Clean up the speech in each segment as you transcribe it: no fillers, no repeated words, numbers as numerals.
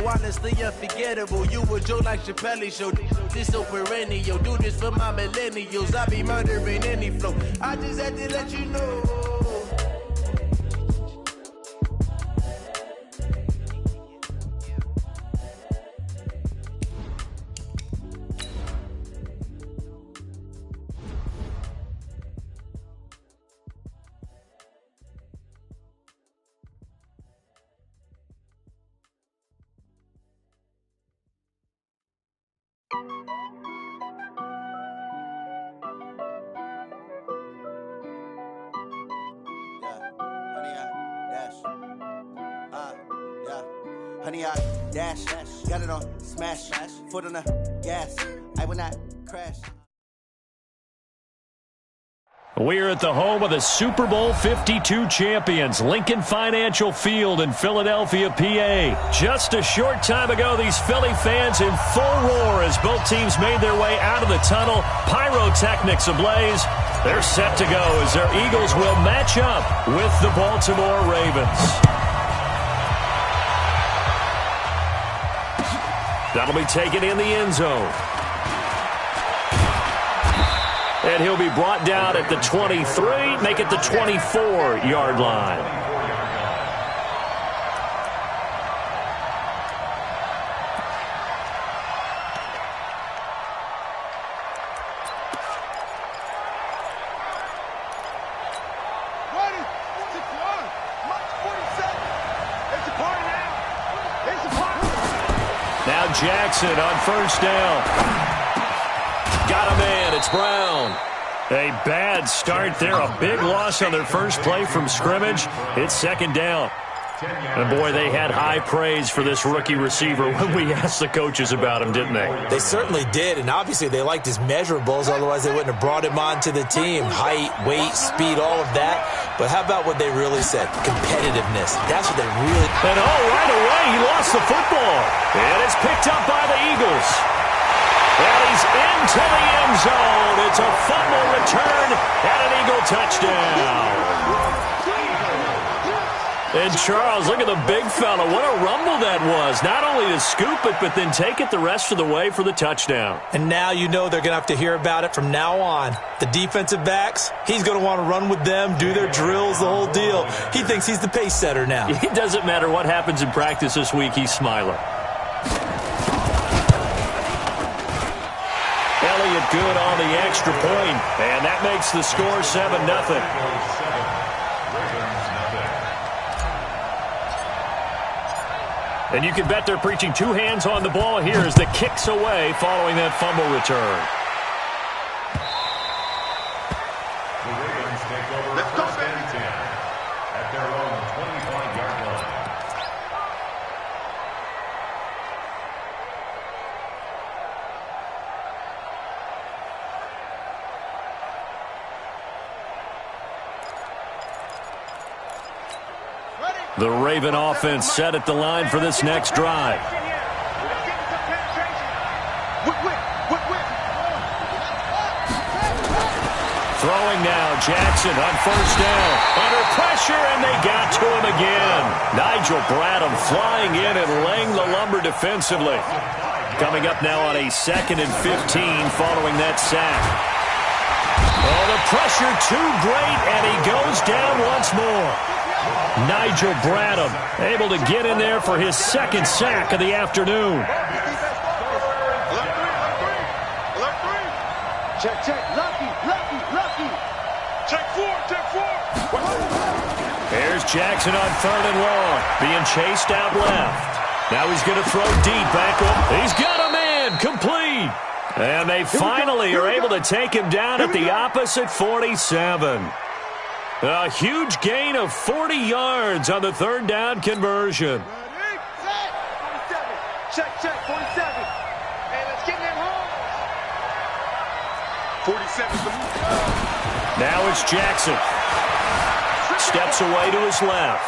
honestly unforgettable. You a joke like Chappelle Show. This so perennial. Do this for my millennials. I be murdering any flow. I just had to let you know. Honey, I dash, got it on smash, foot on the gas, I will not crash. We're at the home of the Super Bowl 52 champions, Lincoln Financial Field in Philadelphia, PA. Just a short time ago, these Philly fans in full roar as both teams made their way out of the tunnel. Pyrotechnics ablaze. They're set to go as their Eagles will match up with the Baltimore Ravens. That'll be taken in the end zone. And he'll be brought down at the 23, make it the 24-yard line. Now Jackson on first down. Got a man. It's Brown. A bad start there. A big loss on their first play from scrimmage. It's second down. And, boy, they had high praise for this rookie receiver when we asked the coaches about him, didn't they? They certainly did, and obviously they liked his measurables. Otherwise, they wouldn't have brought him onto the team. Height, weight, speed, all of that. But how about what they really said? Competitiveness. That's what they really... And, right away, he lost the football. And it's picked up by the Eagles. And he's into the end zone. It's a fumble return and an Eagle touchdown. And, Charles, look at the big fella. What a rumble that was. Not only to scoop it, but then take it the rest of the way for the touchdown. And now you know they're going to have to hear about it from now on. The defensive backs, he's going to want to run with them, do their drills, the whole deal. He thinks he's the pace setter now. It doesn't matter what happens in practice this week. He's smiling. Elliott good on the extra point, and that makes the score 7-0. And you can bet they're preaching two hands on the ball here as the kick's away following that fumble return. The Ravens take over first and 10 at their own 25-yard line. The Raven offense set at the line for this next drive. Throwing now, Jackson on first down. Under pressure, and they got to him again. Nigel Bradham flying in and laying the lumber defensively. Coming up now on a 2nd and 15 following that sack. Oh, the pressure too great, and he goes down once more. Nigel Bradham able to get in there for his second sack of the afternoon. Check, lucky. Check four. Here's Jackson on 3rd and long, being chased out left. Now he's going to throw deep back up. He's got a man, complete. And they finally are able to take him down at the opposite 47. A huge gain of 40 yards on the 3rd down conversion. Check, 47. Hey, let's get that home. 47. Now it's Jackson. Steps away to his left.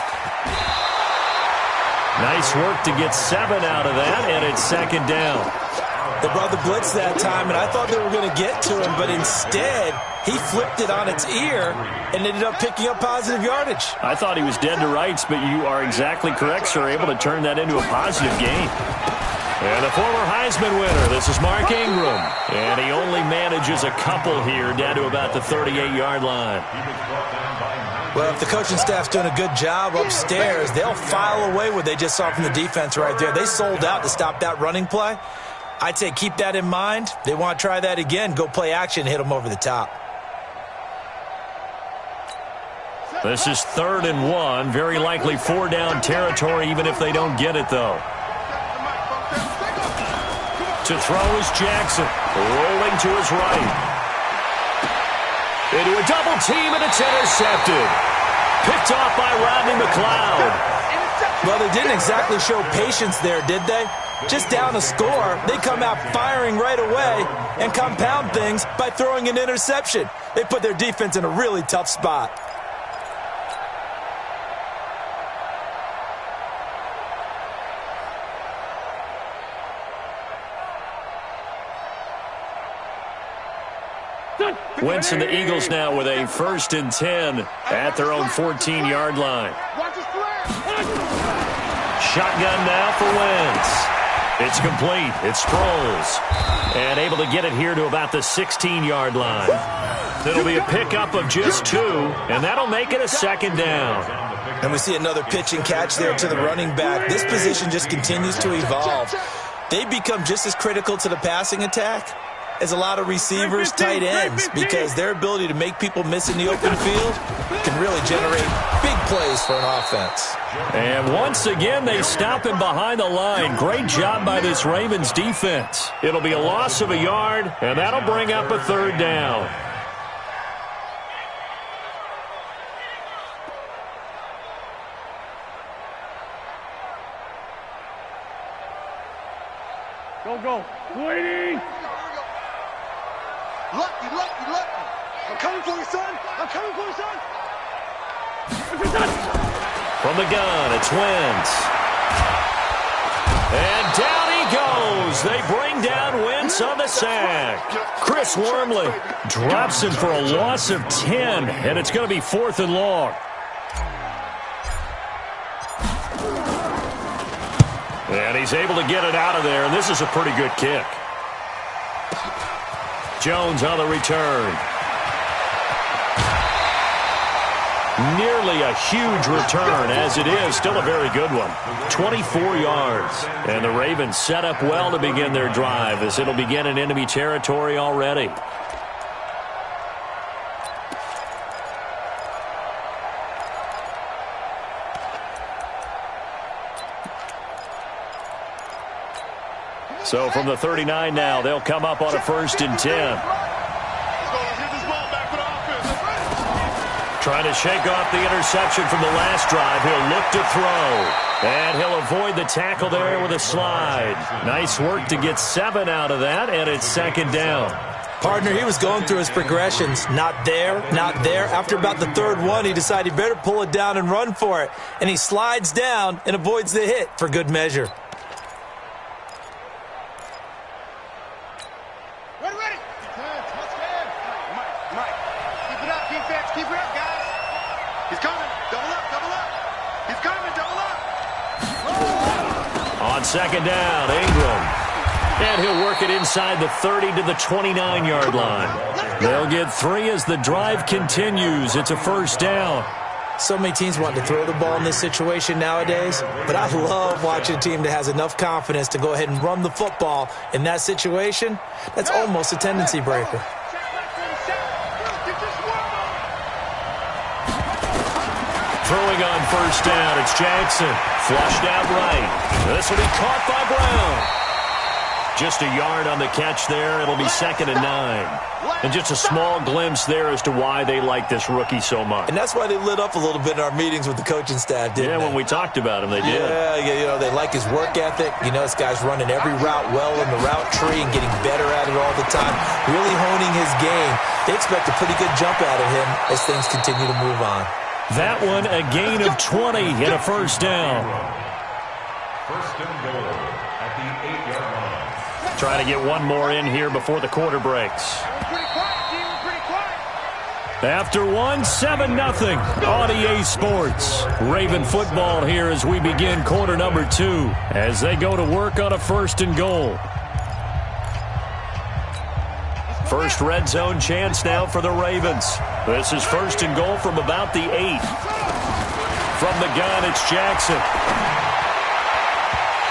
Nice work to get 7 out of that, and it's 2nd down. They brought the blitz that time, and I thought they were going to get to him, but instead, he flipped it on its ear and ended up picking up positive yardage. I thought he was dead to rights, but you are exactly correct, sir, able to turn that into a positive gain. And the former Heisman winner, this is Mark Ingram. And he only manages a couple here, down to about the 38-yard line. Well, if the coaching staff's doing a good job upstairs, they'll file away what they just saw from the defense right there. They sold out to stop that running play. I'd say keep that in mind. They want to try that again. Go play action, hit them over the top. This is 3rd and 1. Very likely 4-down territory, even if they don't get it, though. To throw is Jackson. Rolling to his right. Into a double team, and it's intercepted. Picked off by Rodney McLeod. Well, they didn't exactly show patience there, did they? Just down a score, they come out firing right away and compound things by throwing an interception. They put their defense in a really tough spot. Wentz and the Eagles now with a 1st and 10 at their own 14-yard line. Shotgun now for Wentz. It's complete. It's Sproles. And able to get it here to about the 16-yard line. It'll be a pickup of just 2, and that'll make it a 2nd down. And we see another pitch and catch there to the running back. This position just continues to evolve. They become just as critical to the passing attack as a lot of receivers, tight ends, because their ability to make people miss in the open field can really generate big plays for an offense. And once again, they stop him behind the line. Great job by this Ravens defense. It'll be a loss of a yard, and that'll bring up a 3rd down. Go. Waiting. Lucky. I'm coming for you, son. From the gun, it's Wentz. And down he goes. They bring down Wentz on the sack. Chris Wormley drops him for a loss of 10, and it's going to be 4th and long. And he's able to get it out of there, and this is a pretty good kick. Jones on the return. Nearly a huge return, as it is. Still a very good one. 24 yards. And the Ravens set up well to begin their drive, as it'll begin in enemy territory already. So from the 39 now, they'll come up on a 1st and 10. Trying to shake off the interception from the last drive. He'll look to throw. And he'll avoid the tackle there with a slide. Nice work to get 7 out of that, and it's 2nd down. Partner, he was going through his progressions. Not there, not there. After about the 3rd one, he decided he better pull it down and run for it. And he slides down and avoids the hit for good measure. On 2nd down, Ingram. And he'll work it inside the 30 to the 29-yard line. They'll get 3 as the drive continues. It's a 1st down. So many teams want to throw the ball in this situation nowadays, but I love watching a team that has enough confidence to go ahead and run the football in that situation. That's almost a tendency breaker. Throwing on 1st down, it's Jackson. Flushed out right. This will be caught by Brown. Just a yard on the catch there. It'll be 2nd and 9. And just a small glimpse there as to why they like this rookie so much. And that's why they lit up a little bit in our meetings with the coaching staff, didn't they? Yeah, when we talked about him, they did. Yeah, you know, they like his work ethic. You know, this guy's running every route well in the route tree and getting better at it all the time, really honing his game. They expect a pretty good jump out of him as things continue to move on. That one, a gain of 20 and a 1st down. 1st and goal at the 8-yard line. Trying to get one more in here before the quarter breaks. After one, 7-0 on EA Sports. Raven football here as we begin quarter number 2 as they go to work on a 1st and goal. First red zone chance now for the Ravens. This is 1st and goal from about the 8. From the gun, it's Jackson.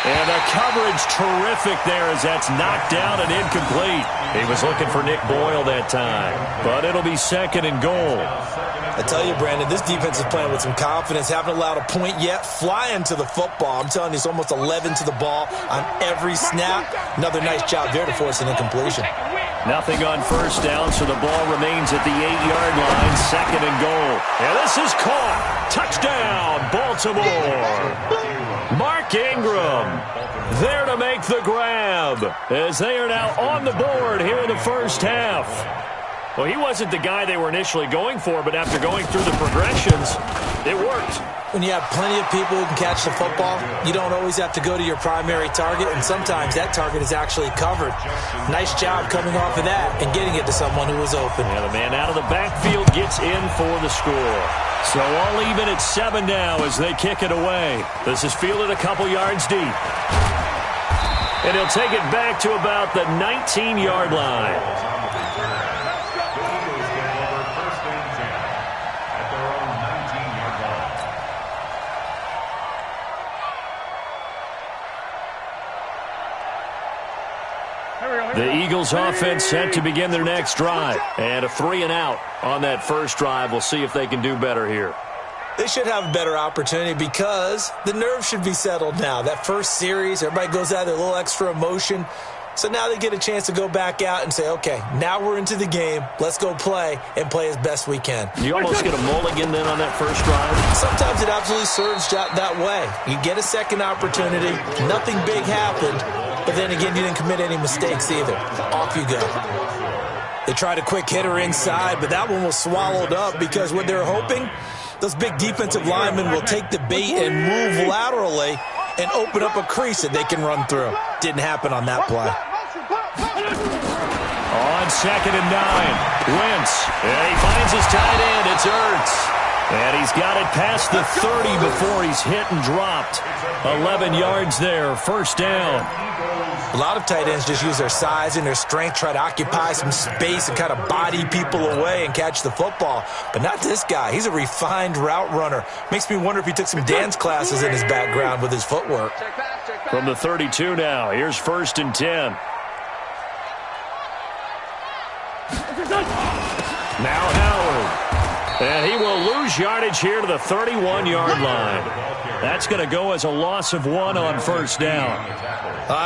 And the coverage terrific there as that's knocked down and incomplete. He was looking for Nick Boyle that time, but it'll be 2nd and goal. I tell you, Brandon, this defense is playing with some confidence. Haven't allowed a point yet. Flying to the football. I'm telling you, it's almost 11 to the ball on every snap. Another nice job there to force an incompletion. Nothing on 1st down, so the ball remains at the 8-yard line. 2nd and goal. And this is caught. Touchdown, Baltimore. Mark Ingram there to make the grab as they are now on the board here in the 1st half. Well, he wasn't the guy they were initially going for, but after going through the progressions, it worked. When you have plenty of people who can catch the football, you don't always have to go to your primary target, and sometimes that target is actually covered. Nice job coming off of that and getting it to someone who was open. Yeah, the man out of the backfield gets in for the score. So all even at 7 now as they kick it away. This is fielded a couple yards deep. And he'll take it back to about the 19-yard line. The Eagles offense set to begin their next drive. And a 3-and-out on that first drive. We'll see if they can do better here. They should have a better opportunity because the nerves should be settled now. That first series, everybody goes out with a little extra emotion. So now they get a chance to go back out and say, okay, now we're into the game. Let's go play and play as best we can. You almost get a mulligan then on that first drive? Sometimes it absolutely serves that way. You get a second opportunity. Nothing big happened. But then again, you didn't commit any mistakes either. Off you go. They tried a quick hitter inside, but that one was swallowed up because what they're hoping, those big defensive linemen will take the bait and move laterally and open up a crease that they can run through. Didn't happen on that play. On 2nd and 9, Wentz. And he finds his tight end. It's Ertz. And he's got it past the 30 before he's hit and dropped. 11 yards there, 1st down. A lot of tight ends just use their size and their strength, try to occupy some space and kind of body people away and catch the football. But not this guy. He's a refined route runner. Makes me wonder if he took some dance classes in his background with his footwork. From the 32 now, here's 1st and 10. Now Howard. And he will lose yardage here to the 31-yard line. That's going to go as a loss of 1 on 1st down.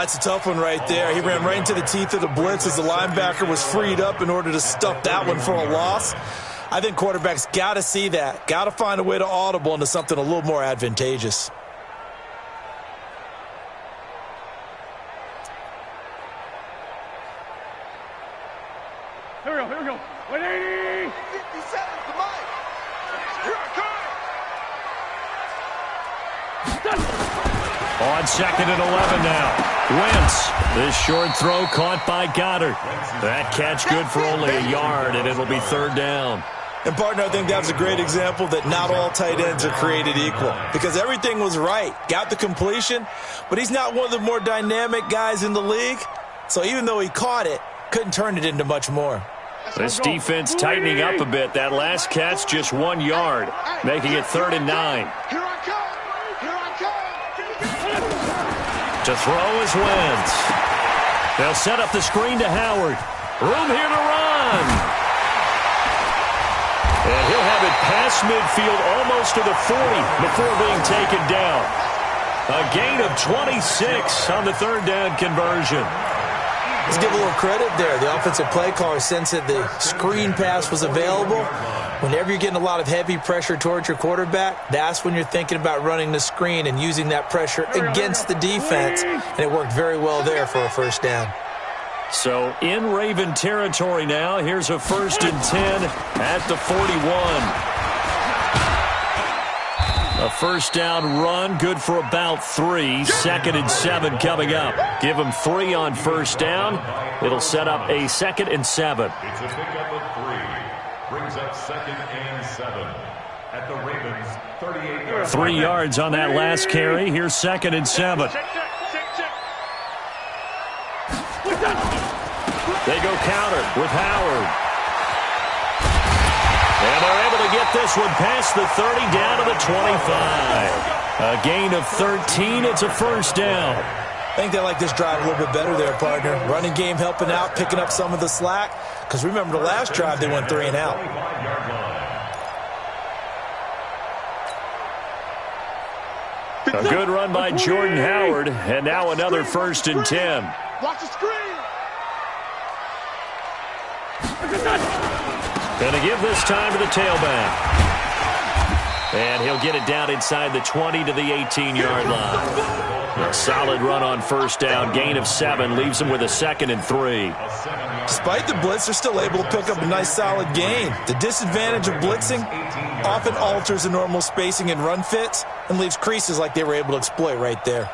It's a tough one right there. He ran right into the teeth of the blitz as the linebacker was freed up in order to stuff that one for a loss. I think quarterbacks got to see that. Got to find a way to audible into something a little more advantageous. Here we go. 180. 57, come on. Here I come. On 2nd and 11 now. Wentz. This short throw caught by Goddard. That catch good for only a yard, and it'll be 3rd down. And, partner, I think that was a great example that not all tight ends are created equal because everything was right. Got the completion, but he's not one of the more dynamic guys in the league. So even though he caught it, couldn't turn it into much more. This defense tightening up a bit. That last catch just 1 yard, making it 3rd and 9. Here I come. To throw is Wentz. They'll set up the screen to Howard. Room here to run. And he'll have it past midfield almost to the 40 before being taken down. A gain of 26 on the 3rd down conversion. Let's give a little credit there. The offensive play caller sensed that the screen pass was available. Whenever you're getting a lot of heavy pressure towards your quarterback, that's when you're thinking about running the screen and using that pressure against the defense. And it worked very well there for a 1st down. So in Raven territory now. Here's a 1st and 10 at the 41. A first down run, good for about 3. 2nd and 7 coming up. Give them 3 on first down. It'll set up a 2nd and 7. It's a pickup of 3. Brings up 2nd and 7 at the Ravens' 38-yard 3 yards on that last carry. Here's 2nd and 7. They go counter with Howard. And they're able to get this one past the 30 down to the 25. A gain of 13. It's a first down. I think they like this drive a little bit better there, partner. Running game helping out, picking up some of the slack. Because remember the last drive, they went 3 and out. A good run by Jordan Howard. And now another 1st and 10. Watch the screen. Going to give this time to the tailback. And he'll get it down inside the 20 to the 18-yard line. A solid run on first down. Gain of 7 leaves him with a 2nd and 3. Despite the blitz, they're still able to pick up a nice solid gain. The disadvantage of blitzing often alters the normal spacing and run fits and leaves creases like they were able to exploit right there.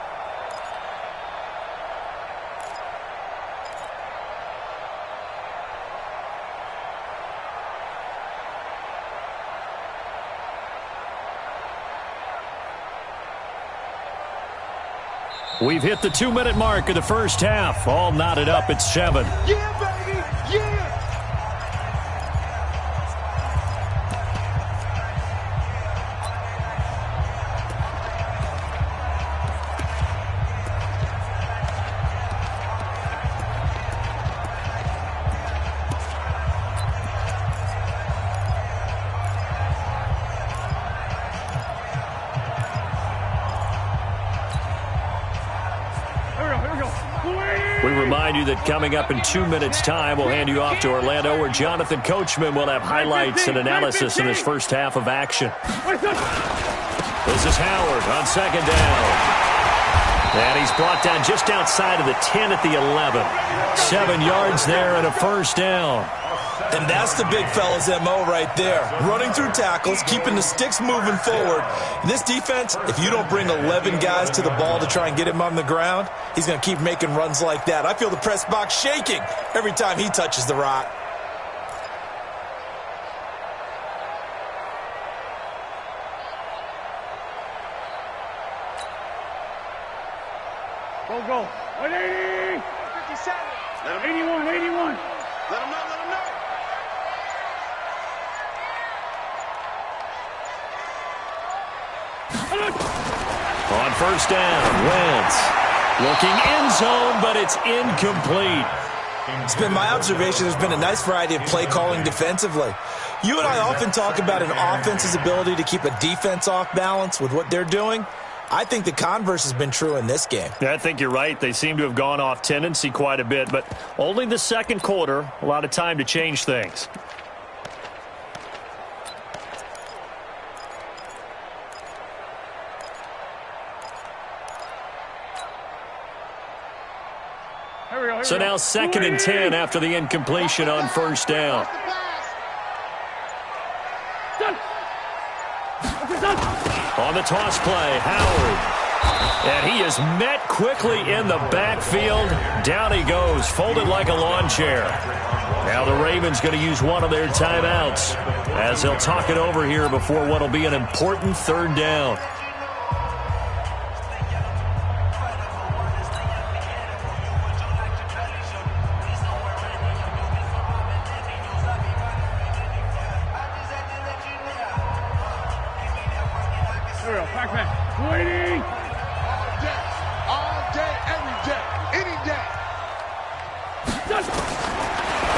We've hit the 2-minute mark of the first half. All knotted up at 7. Yeah, baby. Yeah. We remind you that coming up in 2 minutes' time, we'll hand you off to Orlando, where Jonathan Coachman will have highlights and analysis in his first half of action. This is Howard on 2nd down. And he's brought down just outside of the 10 at the 11. 7 yards there and a first down. And that's the big fella's MO right there. Running through tackles, keeping the sticks moving forward. In this defense, if you don't bring 11 guys to the ball to try and get him on the ground, he's going to keep making runs like that. I feel the press box shaking every time he touches the rock. Go. 180. 57. Let him 81. Let him know. On first down, Wentz looking end zone, but it's incomplete. It's been my observation there's been a nice variety of play calling defensively. You and I often talk about an offense's ability to keep a defense off balance with what they're doing. I think the converse has been true in this game. Yeah, I think you're right. They seem to have gone off tendency quite a bit, but only the second quarter, a lot of time to change things. So now 2nd and 10 after the incompletion on first down. On the toss play, Howard. And he is met quickly in the backfield. Down he goes, folded like a lawn chair. Now the Ravens going to use one of their timeouts as they'll talk it over here before what will be an important 3rd down.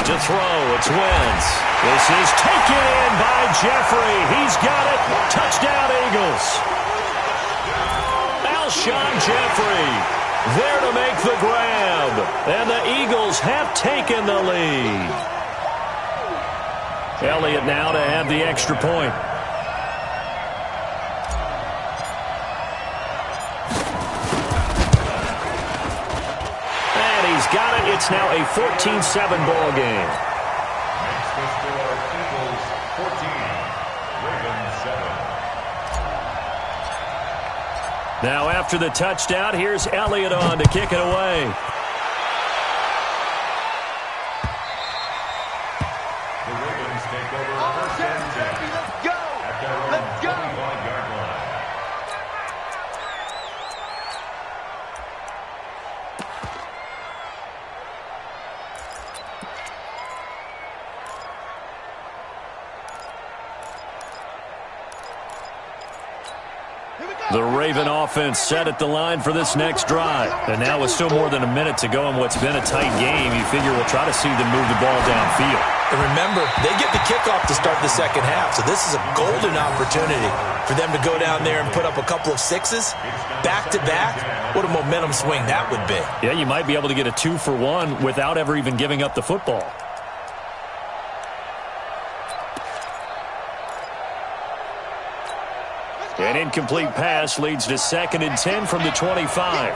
To throw, it's Wentz. This is taken in by Jeffrey. He's got it. Touchdown, Eagles. Alshon Jeffrey there to make the grab. And the Eagles have taken the lead. Elliott now to add the extra point. Got it. It's now a 14-7 ball game. Makes the score Eagles 14, Ravens 7. Now after the touchdown, here's Elliott on to kick it away. The Ravens take over first and 10. Let's go! At their own 25-yard line. The Raven offense set at the line for this next drive. And now with still more than a minute to go in what's been a tight game, you figure we'll try to see them move the ball downfield. And remember, they get the kickoff to start the second half, so this is a golden opportunity for them to go down there and put up a couple of sixes back-to-back. What a momentum swing that would be. Yeah, you might be able to get a 2-for-1 without ever even giving up the football. An incomplete pass leads to 2nd and 10 from the 25.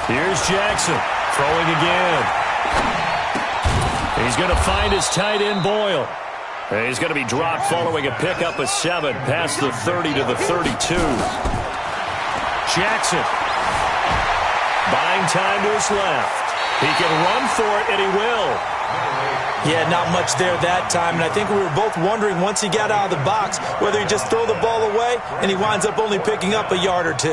Here's Jackson throwing again. He's going to find his tight end Boyle. He's going to be dropped following a pickup of 7 past the 30 to the 32. Jackson buying time to his left. He can run for it, and he will. Yeah, not much there that time, and I think we were both wondering once he got out of the box whether he'd just throw the ball away, and he winds up only picking up a yard or 2.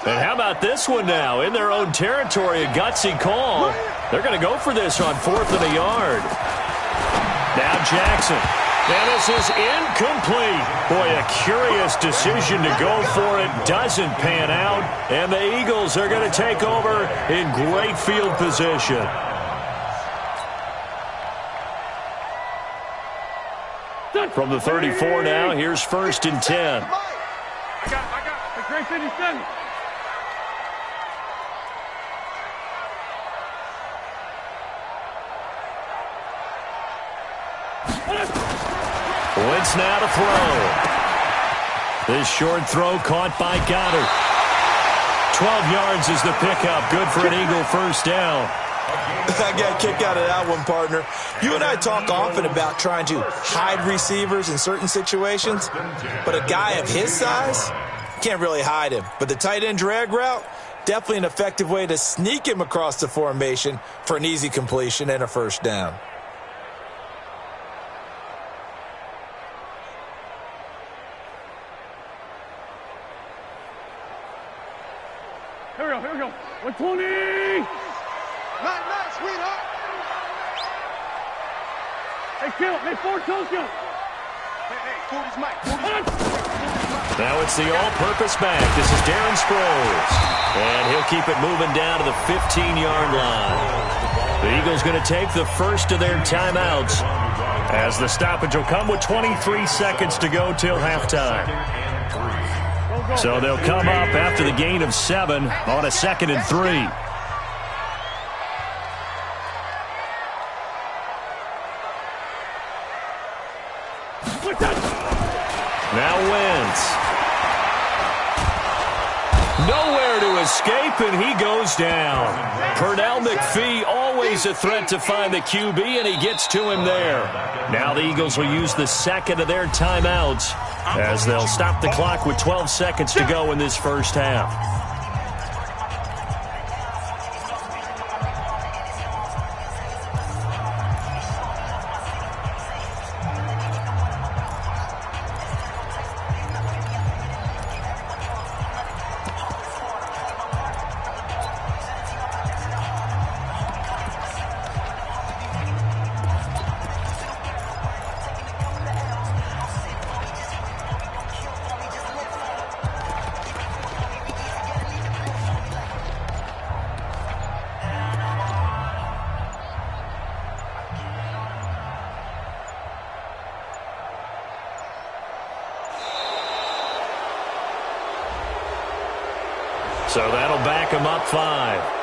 And how about this one now? In their own territory, a gutsy call. They're going to go for this on 4th and a yard. Now Jackson. And this is incomplete. Boy, a curious decision to go for it. Doesn't pan out. And the Eagles are going to take over in great field position. From the 34 now, here's 1st and 10. I got the great 57. Wentz now to throw. This short throw caught by Goddard. 12 yards is the pickup. Good for an Eagle first down. I got a kick out of that one, partner. You and I talk often about trying to hide receivers in certain situations, but a guy of his size, can't really hide him. But the tight end drag route, definitely an effective way to sneak him across the formation for an easy completion and a first down. Here we go. 120. Nice, sweetheart. Hey, kill. Hey, Ford, kill. Hey, Ford is Mike. Now it's the all-purpose back. This is Darren Sproles. And he'll keep it moving down to the 15-yard line. The Eagles going to take the first of their timeouts as the stoppage will come with 23 seconds to go till halftime. So they'll come up after the gain of 7 on a 2nd and 3. Now Wentz. Nowhere to escape, and he goes down. Pernell McPhee, always a threat to find the QB, and he gets to him there. Now the Eagles will use the 2nd of their timeouts as they'll stop the clock with 12 seconds to go in this first half. So that'll back him up 5.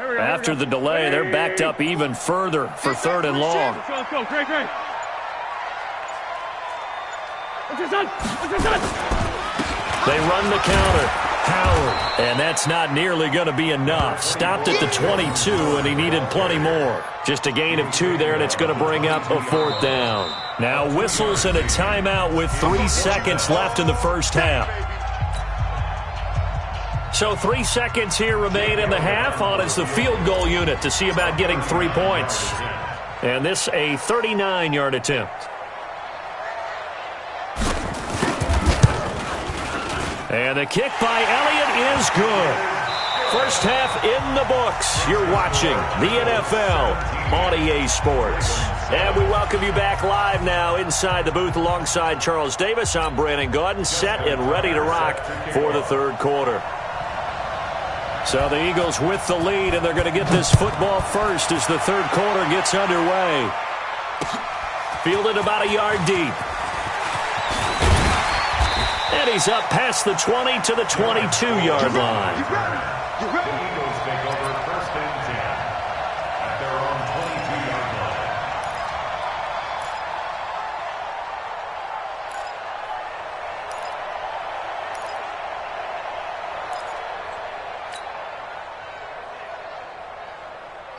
After the delay, they're backed up even further for 3rd and long. Let's go. Great. They run the counter. Howard. And that's not nearly going to be enough. Stopped at the 22, and he needed plenty more. Just a gain of 2 there, and it's going to bring up a 4th down. Now whistles and a timeout with 3 seconds left in the first half. So 3 seconds here remain in the half on as the field goal unit to see about getting 3 points. And this a 39-yard attempt. And the kick by Elliott is good. First half in the books. You're watching the NFL on EA Sports. And we welcome you back live now inside the booth alongside Charles Davis. I'm Brandon Gaudin, set and ready to rock for the 3rd quarter. So the Eagles with the lead, and they're going to get this football first as the 3rd quarter gets underway. Fielded about a yard deep. And he's up past the 20 to the 22-yard line. The Eagles take over 1st and 10 at their own 22-yard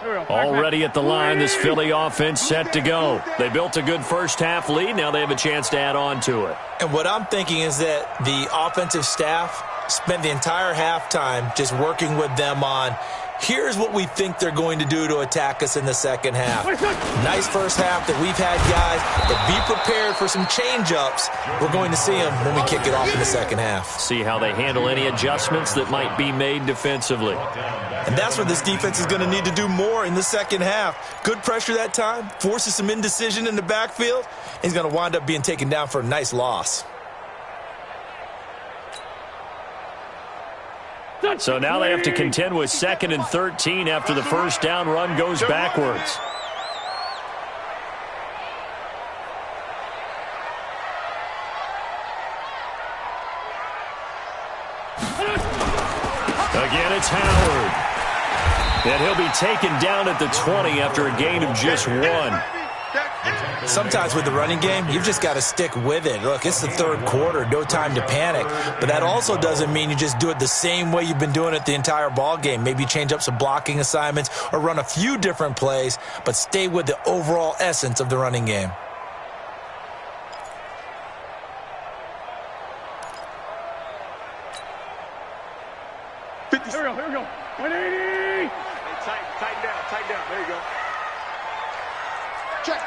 line. Already at the line, this Philly offense set to go. They built a good first half lead. Now they have a chance to add on to it. And what I'm thinking is that the offensive staff spent the entire halftime just working with them on, here's what we think they're going to do to attack us in the second half. Nice first half that we've had, guys, but be prepared for some change-ups. We're going to see them when we kick it off in the second half. See how they handle any adjustments that might be made defensively. And that's what this defense is going to need to do more in the second half. Good pressure that time, forces some indecision in the backfield. He's going to wind up being taken down for a nice loss. So now they have to contend with 2nd and 13 after the first down run goes backwards. Again, it's Howard. And he'll be taken down at the 20 after a gain of just 1. Sometimes with the running game, you've just got to stick with it. Look, it's the 3rd quarter, no time to panic. But that also doesn't mean you just do it the same way you've been doing it the entire ball game. Maybe change up some blocking assignments or run a few different plays, but stay with the overall essence of the running game. Here we go. 180. Tighten down. There you go. Check.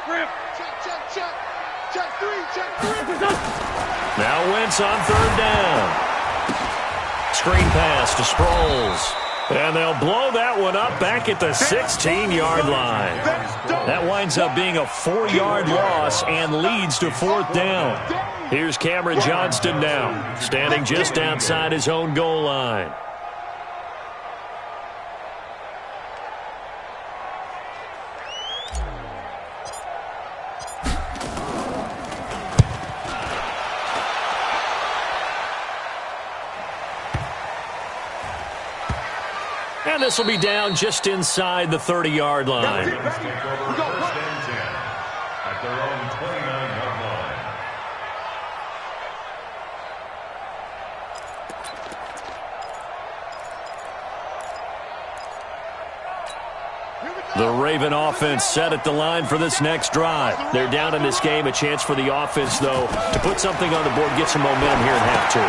Rip. Check 3. Now Wentz on 3rd down. Screen pass to Sproles. And they'll blow that one up back at the 16-yard line. That winds up being a 4-yard loss and leads to 4th down. Here's Cameron Johnston now, standing just outside his own goal line. And this will be down just inside the 30-yard line. Take over 1st and 10 at their own 29-yard line. The Raven offense set at the line for this next drive. They're down in this game. A chance for the offense, though, to put something on the board, get some momentum here in half 2.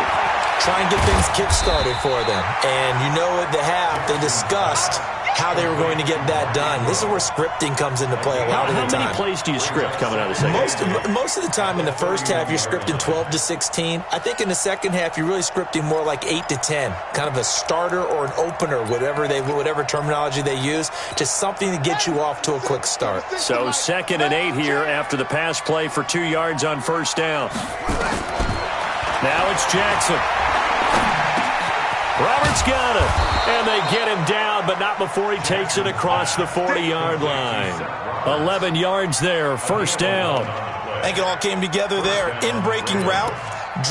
Try and get things kick-started for them. And you know at the half, they discussed how they were going to get that done. This is where scripting comes into play a lot of the time. How many plays do you script coming out of the second? Most of the time in the first half, you're scripting 12 to 16. I think in the second half, you're really scripting more like 8 to 10. Kind of a starter or an opener, whatever terminology they use. Just something to get you off to a quick start. So 2nd and 8 here after the pass play for 2 yards on 1st down. Now it's Jackson. Roberts got it, and they get him down, but not before he takes it across the 40-yard line. 11 yards there, 1st down. I think it all came together there. In-breaking route,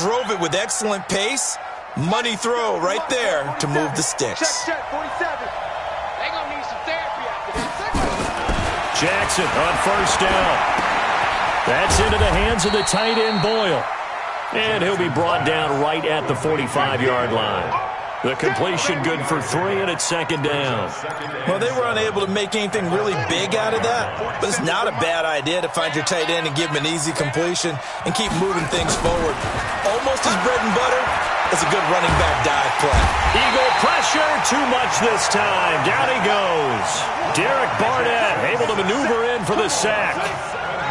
drove it with excellent pace. Money throw right there to move the sticks. Check, 47. Jackson on first down. That's into the hands of the tight end, Boyle. And he'll be brought down right at the 45-yard line. The completion good for 3, and it's second down. Well, they were unable to make anything really big out of that, but it's not a bad idea to find your tight end and give him an easy completion and keep moving things forward. Almost his bread and butter. It's a good running back dive play. Eagle pressure, too much this time. Down he goes. Derek Barnett able to maneuver in for the sack.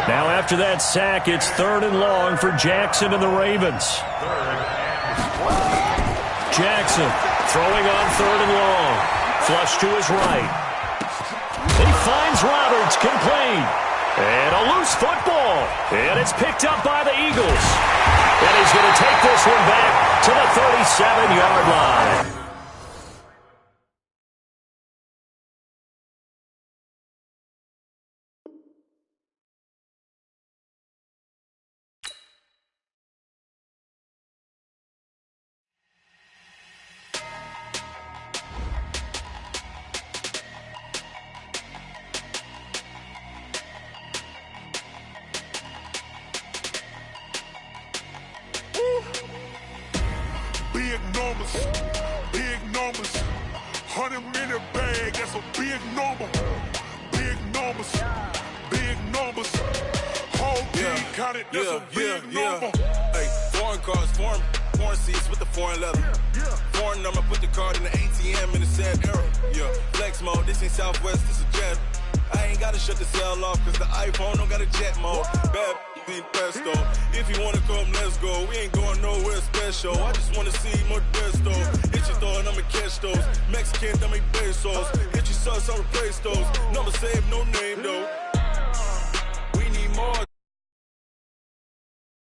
Now after that sack, it's 3rd and long for Jackson and the Ravens. Jackson throwing on 3rd and long. Flush to his right. He finds Roberts, complete. And a loose football. And it's picked up by the Eagles. And he's going to take this one back to the 37-yard line. Big numbers, 100 minute bag, that's a big number. Big numbers, whole team counted, that's a big number. Hey, foreign cars, foreign seats with the foreign leather. Foreign number, put the card in the ATM in the sad era. Yeah, flex mode, this ain't Southwest, this is Jet. I ain't gotta shut the cell off, cause the iPhone don't got a jet mode. Bad in pesto. If you wanna come, let's go. We ain't going nowhere special. I just wanna see Modesto. Hit your throw and I'ma catch those. Mexican, I make pesos. Hit your sauce, I'll replace those. Number saved, no name.